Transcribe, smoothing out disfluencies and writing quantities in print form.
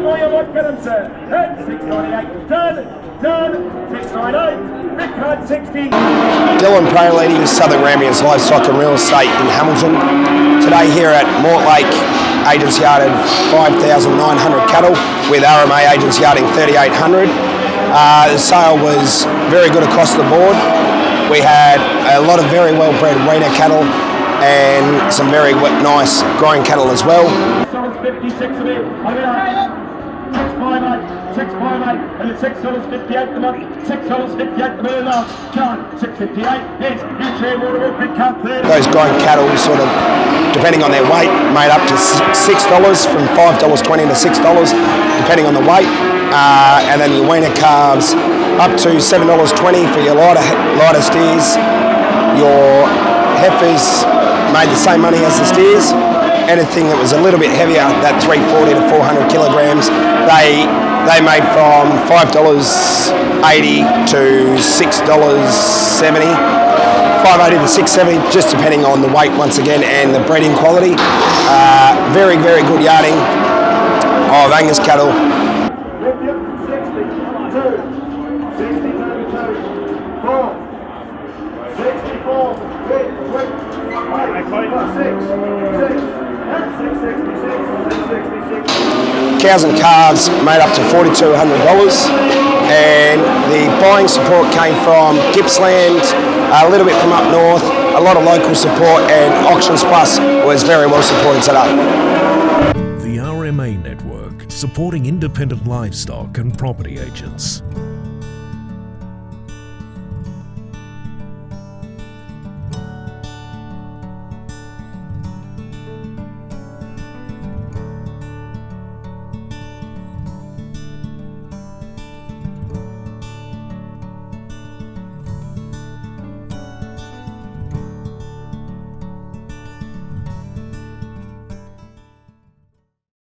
more you want, get them, sir. Turn 698. Turn 698. Big card 60. Dylan Praolini, Southern Grampians Livestock and Real Estate in Hamilton. Today here at Mortlake, agents yarded 5,900 cattle with RMA agents yarding 3,800. The sale was very good across the board. We had a lot of very well-bred weaner cattle and some very nice growing cattle as well. 56 of it. $658, and it's $6.58 the money. $6.58 the million. John, $6.58. Yes, you share water big cut there. Those growing cattle, sort of, depending on their weight, made up to $6 from $5.20 to $6, depending on the weight. And then your weaner calves up to $7.20 for your lighter steers. Your heifers made the same money as the steers. Anything that was a little bit heavier, that 340 to 400 kilograms, they made from $5.80 to $6.70, $5.80 to $6.70, just depending on the weight once again and the breeding quality. Very, very good yarding of Angus cattle. 62, Cows and calves made up to $4,200, and the buying support came from Gippsland, a little bit from up north, a lot of local support, and Auctions Plus was very well supported today. The RMA Network, supporting independent livestock and property agents.